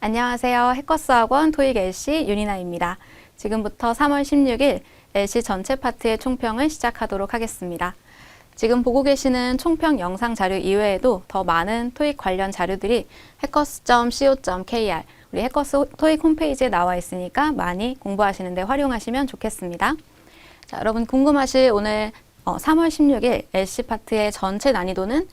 안녕하세요. 해커스학원 토익 LC 윤이나입니다. 지금부터 3월 16일 LC 전체 파트의 총평을 시작하도록 하겠습니다. 지금 보고 계시는 총평 영상 자료 이외에도 더 많은 토익 관련 자료들이 hackers.co.kr 우리 해커스 토익 홈페이지에 나와 있으니까 많이 공부하시는 데 활용하시면 좋겠습니다. 자, 여러분 궁금하실 오늘 3월 16일 LC 파트의 전체 난이도는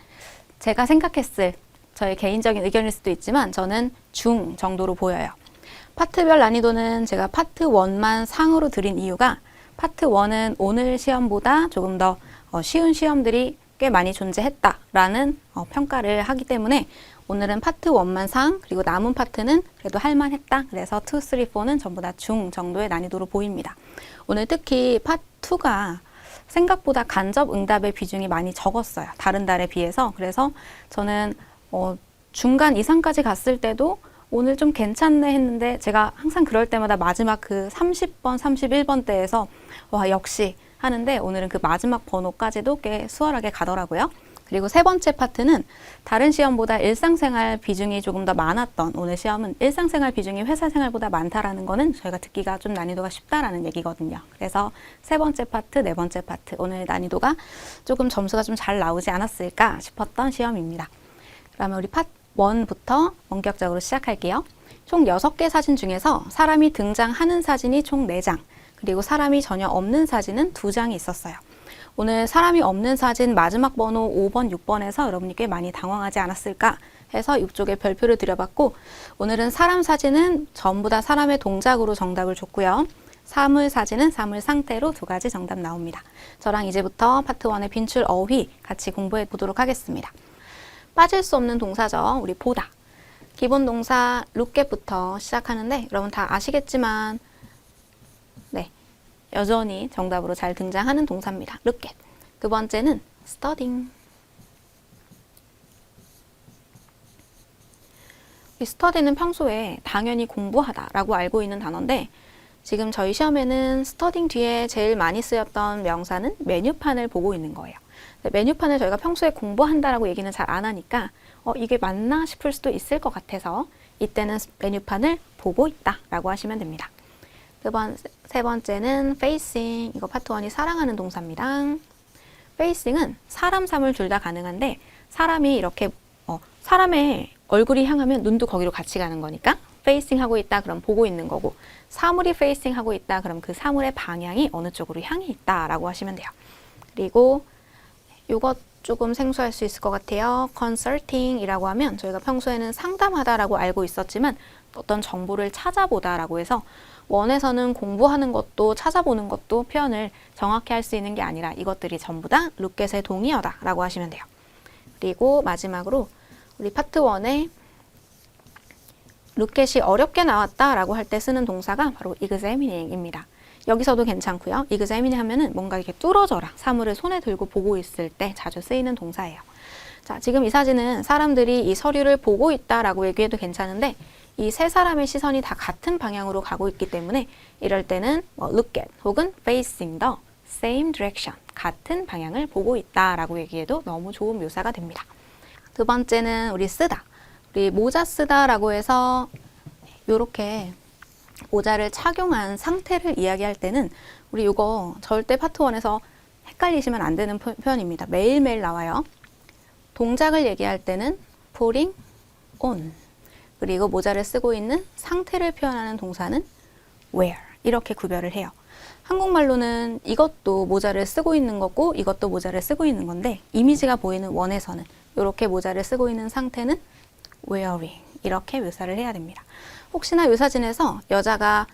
제가 생각했을 저의 개인적인 의견일 수도 있지만 저는 중 정도로 보여요. 파트별 난이도는 제가 파트 1만 상으로 드린 이유가 파트 1은 오늘 시험보다 조금 더 쉬운 시험들이 꽤 많이 존재했다라는 평가를 하기 때문에 오늘은 파트 1만 상, 그리고 남은 파트는 그래도 할만했다. 그래서 2, 3, 4는 전부 다 중 정도의 난이도로 보입니다. 오늘 특히 파트 2가 생각보다 간접 응답의 비중이 많이 적었어요. 다른 달에 비해서. 그래서 저는 중간 이상까지 갔을 때도 오늘 좀 괜찮네 했는데 제가 항상 그럴 때마다 마지막 그 30번, 31번 대에서 와 역시 하는데 오늘은 그 마지막 번호까지도 꽤 수월하게 가더라고요. 그리고 세 번째 파트는 다른 시험보다 일상생활 비중이 조금 더 많았던 오늘 시험은 일상생활 비중이 회사생활보다 많다라는 거는 저희가 듣기가 좀 난이도가 쉽다라는 얘기거든요. 그래서 세 번째 파트, 네 번째 파트 오늘 난이도가 조금 점수가 좀 잘 나오지 않았을까 싶었던 시험입니다. 그러면 우리 파트 1부터 본격적으로 시작할게요. 총 6개 사진 중에서 사람이 등장하는 사진이 총 4장, 그리고 사람이 전혀 없는 사진은 2장이 있었어요. 오늘 사람이 없는 사진 마지막 번호 5번, 6번에서 여러분이 꽤 많이 당황하지 않았을까 해서 이쪽에 별표를 드려봤고 오늘은 사람 사진은 전부 다 사람의 동작으로 정답을 줬고요. 사물 사진은 사물 상태로 2가지 정답 나옵니다. 저랑 이제부터 파트 1의 빈출 어휘 같이 공부해 보도록 하겠습니다. 빠질 수 없는 동사죠. 우리 보다. 기본 동사 look at부터 시작하는데 여러분 다 아시겠지만 네, 여전히 정답으로 잘 등장하는 동사입니다. look at. 두 번째는 studying. 이 study는 평소에 당연히 공부하다라고 알고 있는 단어인데 지금 저희 시험에는 studying 뒤에 제일 많이 쓰였던 명사는 메뉴판을 보고 있는 거예요. 메뉴판을 저희가 평소에 공부한다라고 얘기는 잘 안 하니까 이게 맞나 싶을 수도 있을 것 같아서 이때는 메뉴판을 보고 있다 라고 하시면 됩니다. 세 번째는 facing. 이거 파트 1이 사랑하는 동사입니다. facing은 사람, 사물 둘 다 가능한데 사람이 이렇게 사람의 얼굴이 향하면 눈도 거기로 같이 가는 거니까 facing 하고 있다 그럼 보고 있는 거고 사물이 facing 하고 있다 그럼 그 사물의 방향이 어느 쪽으로 향해 있다 라고 하시면 돼요. 그리고 이것 조금 생소할 수 있을 것 같아요. consulting이라고 하면 저희가 평소에는 상담하다라고 알고 있었지만 어떤 정보를 찾아보다라고 해서 원에서는 공부하는 것도 찾아보는 것도 표현을 정확히 할 수 있는 게 아니라 이것들이 전부 다 look at의 동의어다라고 하시면 돼요. 그리고 마지막으로 우리 파트 1에 look at이 어렵게 나왔다라고 할 때 쓰는 동사가 바로 examining입니다. 여기서도 괜찮고요. examine 하면은 뭔가 이렇게 뚫어져라. 사물을 손에 들고 보고 있을 때 자주 쓰이는 동사예요. 자, 지금 이 사진은 사람들이 이 서류를 보고 있다라고 얘기해도 괜찮은데 이 세 사람의 시선이 다 같은 방향으로 가고 있기 때문에 이럴 때는 look at 혹은 facing the same direction 같은 방향을 보고 있다라고 얘기해도 너무 좋은 묘사가 됩니다. 두 번째는 우리 쓰다. 우리 모자 쓰다라고 해서 이렇게 모자를 착용한 상태를 이야기할 때는 우리 이거 절대 파트 1에서 헷갈리시면 안 되는 표현입니다. 매일매일 나와요. 동작을 얘기할 때는 putting on. 그리고 모자를 쓰고 있는 상태를 표현하는 동사는 wear. 이렇게 구별을 해요. 한국말로는 이것도 모자를 쓰고 있는 거고 이것도 모자를 쓰고 있는 건데 이미지가 보이는 원에서는 이렇게 모자를 쓰고 있는 상태는 wearing. 이렇게 묘사를 해야 됩니다. 혹시나 이 사진에서 여자가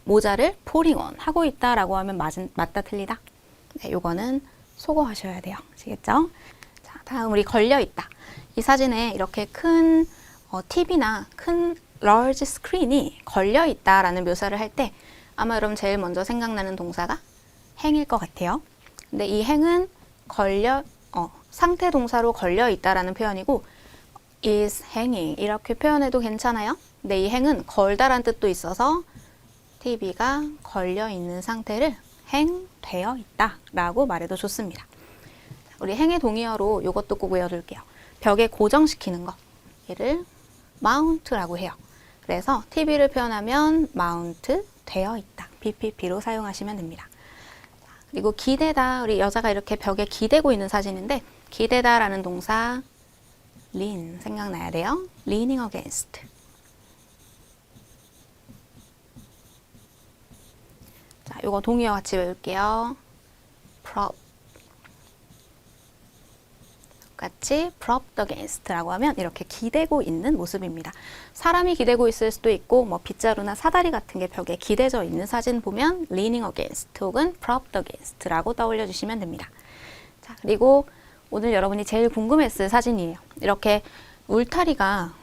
모자를 putting on 하고 있다라고 하면 맞다 틀리다? 네, 요거는 소거하셔야 돼요. 아시겠죠? 자, 다음 우리 걸려 있다. 이 사진에 이렇게 큰 TV나 큰 large screen이 걸려 있다라는 묘사를 할 때 아마 여러분 제일 먼저 생각나는 동사가 행일 것 같아요. 근데 이 행은 상태 동사로 걸려 있다라는 표현이고 is hanging 이렇게 표현해도 괜찮아요. 근데 이 행은 걸다란 뜻도 있어서 TV가 걸려 있는 상태를 hang 되어 있다 라고 말해도 좋습니다. 우리 행의 동의어로 이것도 꼭 외워둘게요. 벽에 고정시키는 거. 얘를 mount라고 해요. 그래서 TV를 표현하면 mount, 되어 있다. BPP로 사용하시면 됩니다. 그리고 기대다, 우리 여자가 이렇게 벽에 기대고 있는 사진인데 기대다라는 동사 lean 생각나야 돼요. leaning against. 자, 요거 동의어 같이 외울게요. prop. 같이 propped against라고 하면 이렇게 기대고 있는 모습입니다. 사람이 기대고 있을 수도 있고 뭐 빗자루나 사다리 같은 게 벽에 기대져 있는 사진 보면 leaning against 혹은 propped against라고 떠올려 주시면 됩니다. 자, 그리고 오늘 여러분이 제일 궁금했을 사진이에요. 이렇게 울타리가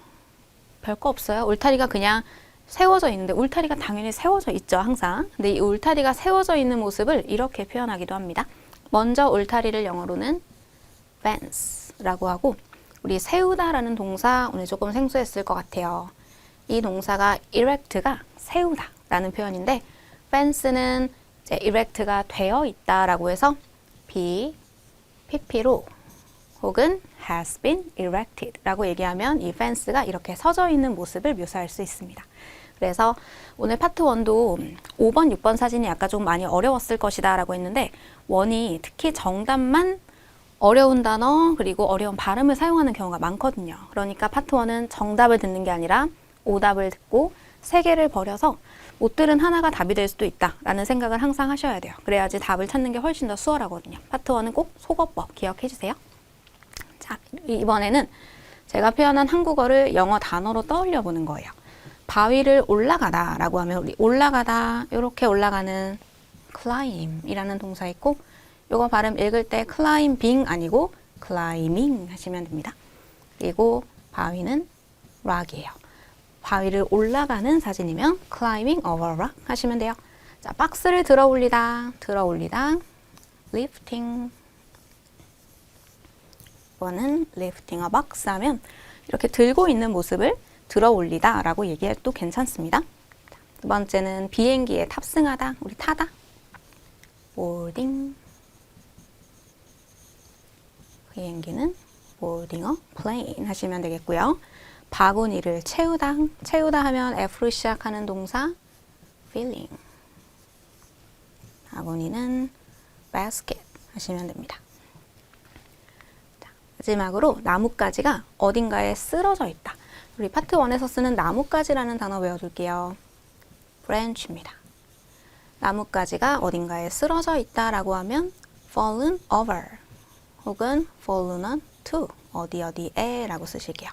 별거 없어요. 울타리가 그냥 세워져 있는데 울타리가 당연히 세워져 있죠, 항상. 근데 이 울타리가 세워져 있는 모습을 이렇게 표현하기도 합니다. 먼저 울타리를 영어로는 fence라고 하고 우리 세우다라는 동사 오늘 조금 생소했을 것 같아요. 이 동사가 erect가 세우다라는 표현인데 fence는 이제 erect가 되어 있다라고 해서 PP로 혹은 has been erected라고 얘기하면 이 fence가 이렇게 서져 있는 모습을 묘사할 수 있습니다. 그래서 오늘 파트 1도 5번, 6번 사진이 아까 좀 많이 어려웠을 것이다 라고 했는데 원이 특히 정답만 어려운 단어 그리고 어려운 발음을 사용하는 경우가 많거든요. 그러니까 파트 1은 정답을 듣는 게 아니라 오답을 듣고 세 개를 버려서 못 들은 하나가 답이 될 수도 있다라는 생각을 항상 하셔야 돼요. 그래야지 답을 찾는 게 훨씬 더 수월하거든요. 파트 1은 꼭 속어법 기억해 주세요. 자, 이번에는 제가 표현한 한국어를 영어 단어로 떠올려 보는 거예요. 바위를 올라가다 라고 하면 우리 올라가다 이렇게 올라가는 climb이라는 동사 있고 요거 발음 읽을 때 climbing 아니고 climbing 하시면 됩니다. 그리고 바위는 rock이에요. 바위를 올라가는 사진이면 climbing over rock 하시면 돼요. 자, 박스를 들어 올리다, lifting. 이거는 lifting a box 하면 이렇게 들고 있는 모습을 들어 올리다 라고 얘기해도 괜찮습니다. 두 번째는 비행기에 탑승하다, 우리 타다. boarding. 비행기는 boarding a plane 하시면 되겠고요. 바구니를 채우다 하면 F로 시작하는 동사 filling. 바구니는 basket 하시면 됩니다. 자, 마지막으로 나뭇가지가 어딘가에 쓰러져 있다. 우리 파트 1에서 쓰는 나뭇가지라는 단어 외워둘게요. branch입니다. 나뭇가지가 어딘가에 쓰러져 있다라고 하면 fallen over 혹은 fallen onto 어디에 라고 쓰실게요.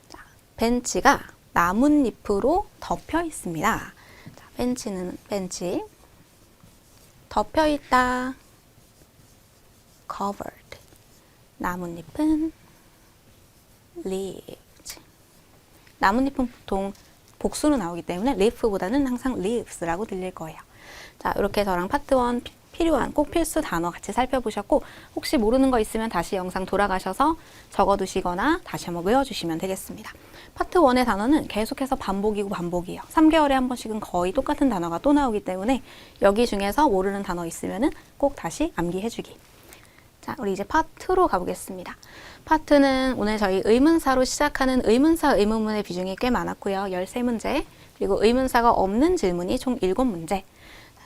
자, 벤치가 나뭇잎으로 덮여 있습니다. 자, 벤치 덮여 있다 covered 나뭇잎은 leaves 나뭇잎은 보통 복수로 나오기 때문에 leaf보다는 항상 leaves라고 들릴 거예요. 자, 이렇게 저랑 파트 1 필요한 꼭 필수 단어 같이 살펴보셨고 혹시 모르는 거 있으면 다시 영상 돌아가셔서 적어두시거나 다시 한번 외워주시면 되겠습니다. 파트 1의 단어는 계속해서 반복이고 반복이에요. 3개월에 한 번씩은 거의 똑같은 단어가 또 나오기 때문에 여기 중에서 모르는 단어 있으면 꼭 다시 암기해주기. 자, 우리 이제 파트 2로 가보겠습니다. 파트는 오늘 저희 의문사로 시작하는 의문사 의문문의 비중이 꽤 많았고요. 13문제, 그리고 의문사가 없는 질문이 총 7문제.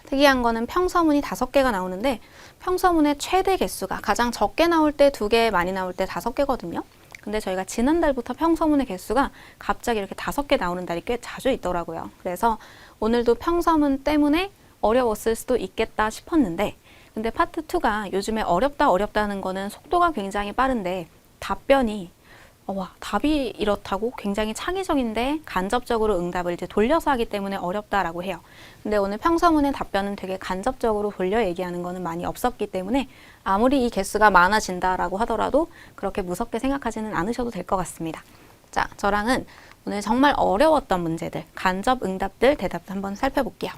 특이한 거는 평서문이 5개가 나오는데 평서문의 최대 개수가 가장 적게 나올 때 2개, 많이 나올 때 5개거든요. 근데 저희가 지난달부터 평서문의 개수가 갑자기 이렇게 5개 나오는 달이 꽤 자주 있더라고요. 그래서 오늘도 평서문 때문에 어려웠을 수도 있겠다 싶었는데 근데 파트 2가 요즘에 어렵다는 거는 속도가 굉장히 빠른데 답변이 와, 답이 이렇다고 굉장히 창의적인데 간접적으로 응답을 이제 돌려서 하기 때문에 어렵다라고 해요. 근데 오늘 평서문의 답변은 되게 간접적으로 돌려 얘기하는 거는 많이 없었기 때문에 아무리 이 개수가 많아진다라고 하더라도 그렇게 무섭게 생각하지는 않으셔도 될 것 같습니다. 자, 저랑은 오늘 정말 어려웠던 문제들, 간접 응답들 대답 한번 살펴볼게요.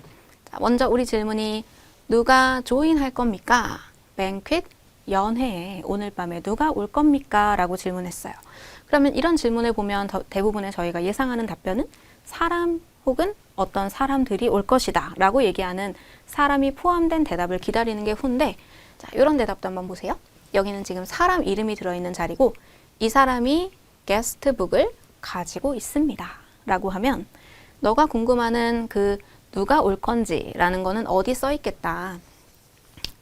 자, 먼저 우리 질문이 누가 조인할 겁니까? banquet, 연회에 오늘 밤에 누가 올 겁니까? 라고 질문했어요. 그러면 이런 질문을 보면 대부분의 저희가 예상하는 답변은 사람 혹은 어떤 사람들이 올 것이다 라고 얘기하는 사람이 포함된 대답을 기다리는 게 후인데 자, 이런 대답도 한번 보세요. 여기는 지금 사람 이름이 들어있는 자리고 이 사람이 게스트북을 가지고 있습니다. 라고 하면 너가 궁금하는 그 누가 올 건지라는 거는 어디 써 있겠다.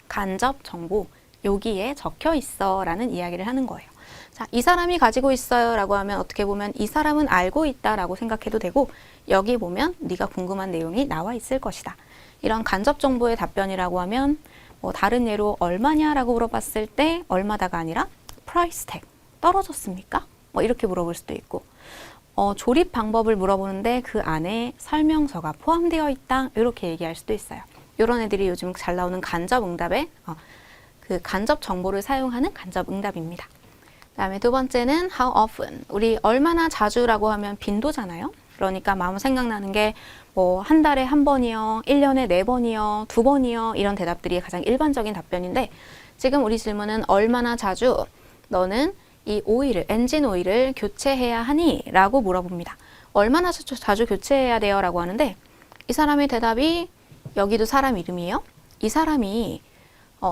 간접 정보 여기에 적혀 있어 라는 이야기를 하는 거예요. 자, 이 사람이 가지고 있어요 라고 하면 어떻게 보면 이 사람은 알고 있다 라고 생각해도 되고 여기 보면 네가 궁금한 내용이 나와 있을 것이다. 이런 간접 정보의 답변이라고 하면 뭐 다른 예로 얼마냐 라고 물어봤을 때 얼마다가 아니라 price tag 떨어졌습니까? 뭐 이렇게 물어볼 수도 있고 조립 방법을 물어보는데 그 안에 설명서가 포함되어 있다 이렇게 얘기할 수도 있어요. 이런 애들이 요즘 잘 나오는 간접 응답에 그 간접 정보를 사용하는 간접 응답입니다. 그다음에 두 번째는 how often. 우리 얼마나 자주라고 하면 빈도잖아요. 그러니까 마음 생각나는 게 뭐 한 달에 한 번이요, 1년에 4번이요, 2번이요 이런 대답들이 가장 일반적인 답변인데 지금 우리 질문은 얼마나 자주 너는 이 오일을, 엔진 오일을 교체해야 하니? 라고 물어봅니다. 얼마나 자주 교체해야 돼요? 라고 하는데 이 사람의 대답이 여기도 사람 이름이에요. 이 사람이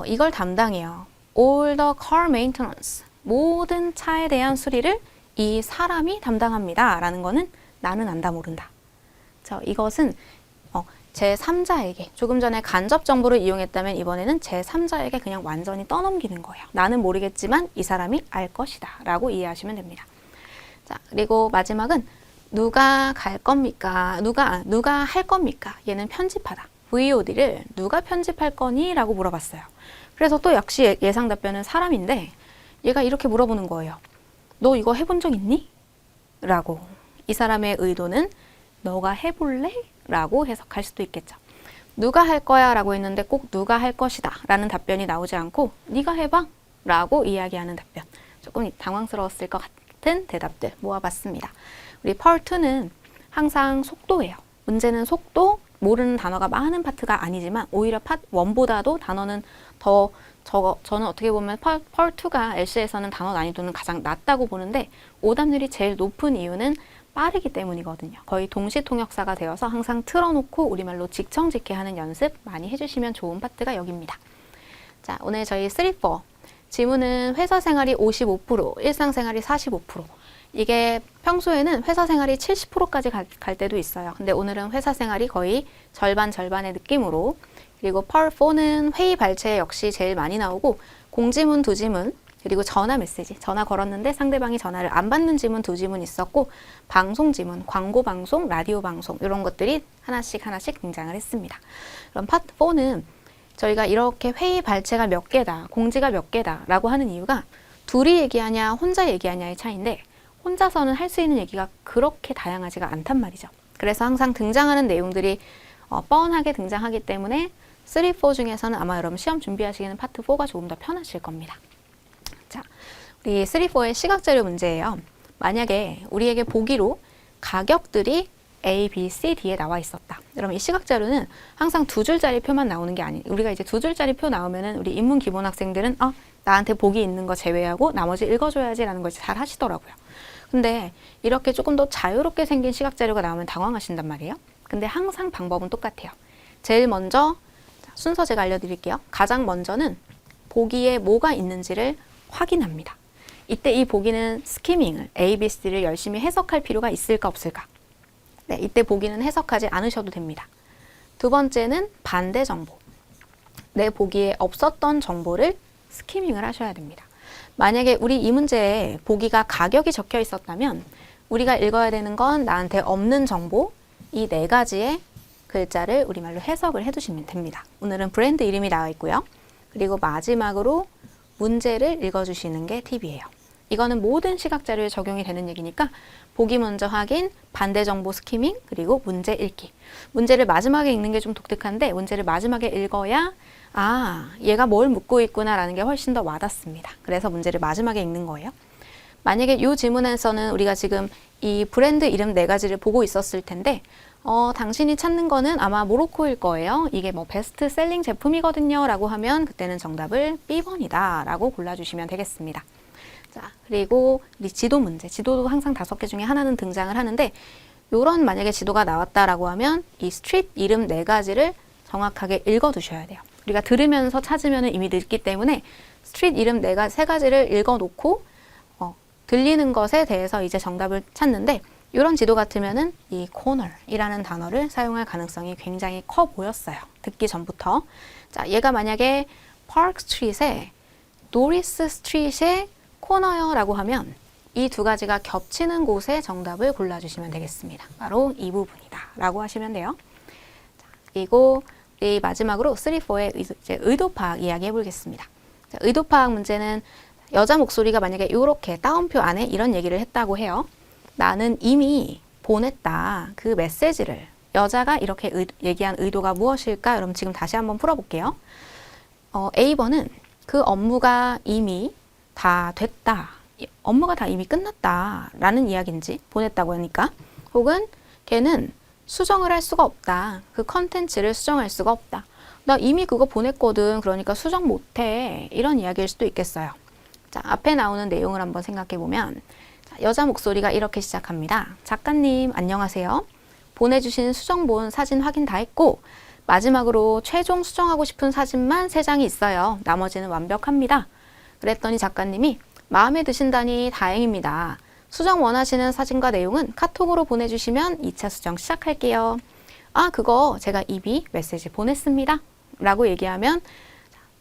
이걸 담당해요. All the car maintenance. 모든 차에 대한 수리를 이 사람이 담당합니다. 라는 거는 나는 안다 모른다. 이것은 제3자에게 조금 전에 간접 정보를 이용했다면 이번에는 제3자에게 그냥 완전히 떠넘기는 거예요. 나는 모르겠지만 이 사람이 알 것이다 라고 이해하시면 됩니다. 자, 그리고 마지막은 누가 갈 겁니까? 누가 할 겁니까? 얘는 편집하다. VOD를 누가 편집할 거니? 라고 물어봤어요. 그래서 또 역시 예상 답변은 사람인데 얘가 이렇게 물어보는 거예요. 너 이거 해본 적 있니? 라고. 이 사람의 의도는 너가 해볼래? 라고 해석할 수도 있겠죠. 누가 할 거야? 라고 했는데 꼭 누가 할 것이다 라는 답변이 나오지 않고 네가 해봐 라고 이야기하는 답변. 조금 당황스러웠을 것 같은 대답들 모아봤습니다. 우리 Part 2는 항상 속도예요. 문제는 속도, 모르는 단어가 많은 파트가 아니지만 오히려 Part 1보다도 단어는 더 저는 어떻게 보면 Part 2가 LC에서는 단어 난이도는 가장 낮다고 보는데 오답률이 제일 높은 이유는 빠르기 때문이거든요. 거의 동시 통역사가 되어서 항상 틀어놓고 우리말로 직청직해 하는 연습 많이 해주시면 좋은 파트가 여기입니다. 자, 오늘 저희 3, 4 지문은 회사 생활이 55%, 일상생활이 45%. 이게 평소에는 회사 생활이 70%까지 갈 때도 있어요. 근데 오늘은 회사 생활이 거의 절반의 느낌으로 그리고 Part 4는 회의 발췌 역시 제일 많이 나오고 공지문 2지문 그리고 전화 메시지, 전화 걸었는데 상대방이 전화를 안 받는 지문 2지문 있었고 방송 지문, 광고 방송, 라디오 방송 이런 것들이 하나씩 등장을 했습니다. 그럼 파트 4는 저희가 이렇게 회의 발췌가 몇 개다, 공지가 몇 개다 라고 하는 이유가 둘이 얘기하냐 혼자 얘기하냐의 차이인데 혼자서는 할 수 있는 얘기가 그렇게 다양하지가 않단 말이죠. 그래서 항상 등장하는 내용들이 뻔하게 등장하기 때문에 3, 4 중에서는 아마 여러분 시험 준비하시기에는 파트 4가 조금 더 편하실 겁니다. 자, 우리 3, 4의 시각자료 문제예요. 만약에 우리에게 보기로 가격들이 A, B, C, D에 나와 있었다. 여러분 이 시각자료는 항상 2줄짜리 표만 나오는 게 아니에요. 우리가 이제 2줄짜리 표 나오면은 우리 인문 기본 학생들은 나한테 보기 있는 거 제외하고 나머지 읽어줘야지 라는 걸 잘 하시더라고요. 근데 이렇게 조금 더 자유롭게 생긴 시각자료가 나오면 당황하신단 말이에요. 근데 항상 방법은 똑같아요. 제일 먼저 순서 제가 알려드릴게요. 가장 먼저는 보기에 뭐가 있는지를 확인합니다. 이때 이 보기는 스키밍을 A, B, C를 열심히 해석할 필요가 있을까 없을까? 네, 이때 보기는 해석하지 않으셔도 됩니다. 두 번째는 반대 정보. 내 보기에 없었던 정보를 스키밍을 하셔야 됩니다. 만약에 우리 이 문제에 보기가 가격이 적혀 있었다면 우리가 읽어야 되는 건 나한테 없는 정보 이 4가지의 글자를 우리말로 해석을 해두시면 됩니다. 오늘은 브랜드 이름이 나와 있고요. 그리고 마지막으로 문제를 읽어주시는 게 팁이에요. 이거는 모든 시각자료에 적용이 되는 얘기니까 보기 먼저 확인, 반대 정보 스키밍, 그리고 문제 읽기. 문제를 마지막에 읽는 게 좀 독특한데 문제를 마지막에 읽어야 얘가 뭘 묻고 있구나 라는 게 훨씬 더 와닿습니다. 그래서 문제를 마지막에 읽는 거예요. 만약에 이 지문에서는 우리가 지금 이 브랜드 이름 4가지를 보고 있었을 텐데 당신이 찾는 거는 아마 모로코일 거예요. 이게 뭐 베스트셀링 제품이거든요 라고 하면 그때는 정답을 B번이다 라고 골라주시면 되겠습니다. 자, 그리고 우리 지도 문제. 지도도 항상 5개 중에 하나는 등장을 하는데 요런 만약에 지도가 나왔다라고 하면 이 스트리트 이름 4가지를 정확하게 읽어두셔야 돼요. 우리가 들으면서 찾으면 이미 늦기 때문에 스트리트 이름 3가지를 읽어놓고 들리는 것에 대해서 이제 정답을 찾는데 이런 지도 같으면은 이 corner이라는 단어를 사용할 가능성이 굉장히 커 보였어요. 듣기 전부터. 자, 얘가 만약에 파크 스트릿에 노리스 스트릿의 코너여라고 하면 이 두 가지가 겹치는 곳에 정답을 골라주시면 되겠습니다. 바로 이 부분이다 라고 하시면 돼요. 자, 그리고 우리 마지막으로 3, 4의 이제 의도 파악 이야기 해보겠습니다. 자, 의도 파악 문제는 여자 목소리가 만약에 이렇게 따옴표 안에 이런 얘기를 했다고 해요. 나는 이미 보냈다. 그 메시지를. 여자가 이렇게 얘기한 의도가 무엇일까? 그럼 지금 다시 한번 풀어볼게요. A번은 그 업무가 이미 다 됐다. 업무가 다 이미 끝났다. 라는 이야기인지 보냈다고 하니까. 혹은 걔는 수정을 할 수가 없다. 그 컨텐츠를 수정할 수가 없다. 나 이미 그거 보냈거든. 그러니까 수정 못해. 이런 이야기일 수도 있겠어요. 자, 앞에 나오는 내용을 한번 생각해 보면 여자 목소리가 이렇게 시작합니다. 작가님 안녕하세요. 보내주신 수정본 사진 확인 다 했고 마지막으로 최종 수정하고 싶은 사진만 3장이 있어요. 나머지는 완벽합니다. 그랬더니 작가님이 마음에 드신다니 다행입니다. 수정 원하시는 사진과 내용은 카톡으로 보내주시면 2차 수정 시작할게요. 아, 그거 제가 이미 메시지 보냈습니다. 라고 얘기하면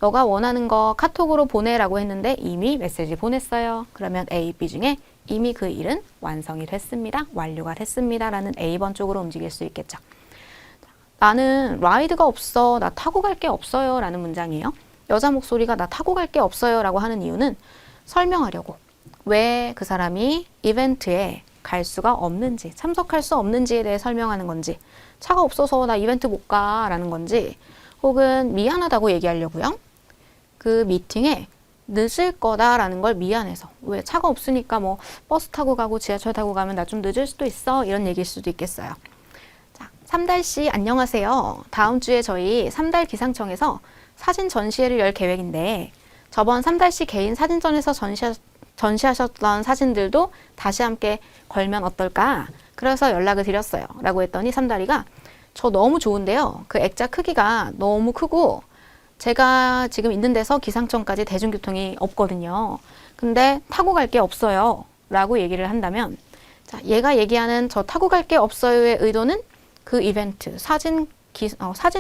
너가 원하는 거 카톡으로 보내라고 했는데 이미 메시지 보냈어요. 그러면 A, B 중에 이미 그 일은 완성이 됐습니다. 완료가 됐습니다. 라는 A번 쪽으로 움직일 수 있겠죠. 나는 라이드가 없어. 나 타고 갈 게 없어요. 라는 문장이에요. 여자 목소리가 나 타고 갈 게 없어요. 라고 하는 이유는 설명하려고. 왜 그 사람이 이벤트에 갈 수가 없는지, 참석할 수 없는지에 대해 설명하는 건지, 차가 없어서 나 이벤트 못 가. 라는 건지, 혹은 미안하다고 얘기하려고요. 그 미팅에 늦을 거다라는 걸 미안해서 왜 차가 없으니까 뭐 버스 타고 가고 지하철 타고 가면 나 좀 늦을 수도 있어 이런 얘기일 수도 있겠어요. 자, 3달씨 안녕하세요. 다음 주에 저희 3달 기상청에서 사진 전시회를 열 계획인데 저번 3달씨 개인 사진전에서 전시하셨던 사진들도 다시 함께 걸면 어떨까? 그래서 연락을 드렸어요. 라고 했더니 3달이가 저 너무 좋은데요. 그 액자 크기가 너무 크고 제가 지금 있는 데서 기상청까지 대중교통이 없거든요. 근데 타고 갈 게 없어요. 라고 얘기를 한다면 자, 얘가 얘기하는 저 타고 갈 게 없어요의 의도는 그 이벤트, 사진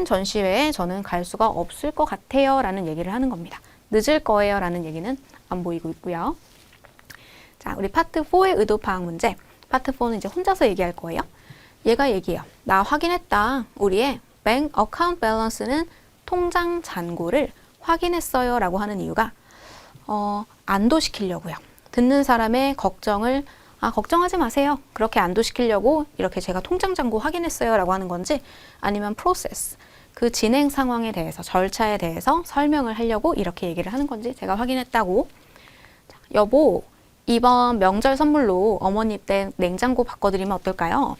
전시회에 저는 갈 수가 없을 것 같아요. 라는 얘기를 하는 겁니다. 늦을 거예요. 라는 얘기는 안 보이고 있고요. 자, 우리 파트 4의 의도 파악 문제. 파트 4는 이제 혼자서 얘기할 거예요. 얘가 얘기해요. 나 확인했다. 우리의 bank account balance는 통장 잔고를 확인했어요 라고 하는 이유가 안도시키려고요. 듣는 사람의 걱정을 걱정하지 마세요. 그렇게 안도시키려고 이렇게 제가 통장 잔고 확인했어요 라고 하는 건지 아니면 프로세스, 그 진행 상황에 대해서 절차에 대해서 설명을 하려고 이렇게 얘기를 하는 건지 제가 확인했다고. 자, 여보 이번 명절 선물로 어머니 때 냉장고 바꿔드리면 어떨까요?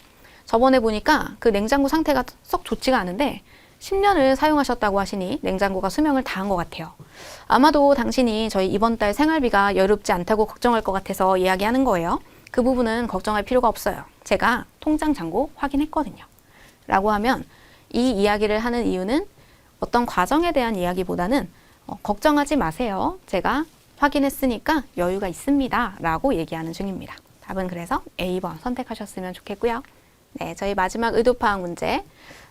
저번에 보니까 그 냉장고 상태가 썩 좋지가 않은데 10년을 사용하셨다고 하시니 냉장고가 수명을 다한 것 같아요. 아마도 당신이 저희 이번 달 생활비가 여롭지 않다고 걱정할 것 같아서 이야기하는 거예요. 그 부분은 걱정할 필요가 없어요. 제가 통장 잔고 확인했거든요. 라고 하면 이 이야기를 하는 이유는 어떤 과정에 대한 이야기보다는 걱정하지 마세요. 제가 확인했으니까 여유가 있습니다. 라고 얘기하는 중입니다. 답은 그래서 A번 선택하셨으면 좋겠고요. 네, 저희 마지막 의도 파악 문제.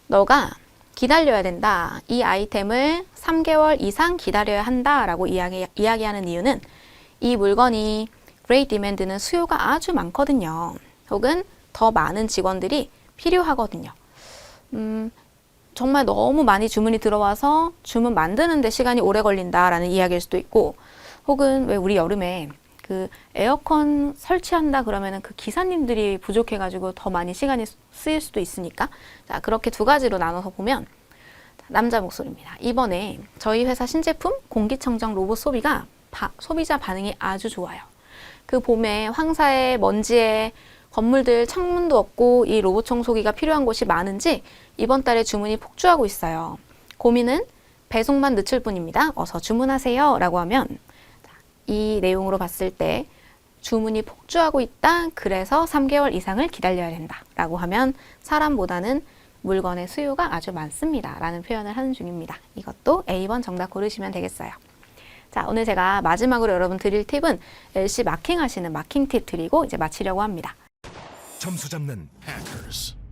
너가 기다려야 된다. 이 아이템을 3개월 이상 기다려야 한다. 라고 이야기하는 이유는 이 물건이 great demand는 수요가 아주 많거든요. 혹은 더 많은 직원들이 필요하거든요. 정말 너무 많이 주문이 들어와서 주문 만드는데 시간이 오래 걸린다라는 이야기일 수도 있고 혹은 왜 우리 여름에 그 에어컨 설치한다 그러면은 그 기사님들이 부족해가지고 더 많이 시간이 쓰일 수도 있으니까 자 그렇게 두 가지로 나눠서 보면 남자 목소리입니다. 이번에 저희 회사 신제품 공기청정 로봇 소비가 소비자 반응이 아주 좋아요. 그 봄에 황사에 먼지에 건물들 창문도 없고 이 로봇 청소기가 필요한 곳이 많은지 이번 달에 주문이 폭주하고 있어요. 고민은 배송만 늦출 뿐입니다. 어서 주문하세요. 라고 하면 이 내용으로 봤을 때 주문이 폭주하고 있다. 그래서 3개월 이상을 기다려야 된다. 라고 하면 사람보다는 물건의 수요가 아주 많습니다. 라는 표현을 하는 중입니다. 이것도 A번 정답 고르시면 되겠어요. 자, 오늘 제가 마지막으로 여러분 드릴 팁은 LC 마킹 하시는 마킹 팁 드리고 이제 마치려고 합니다. 점수 잡는 해커스.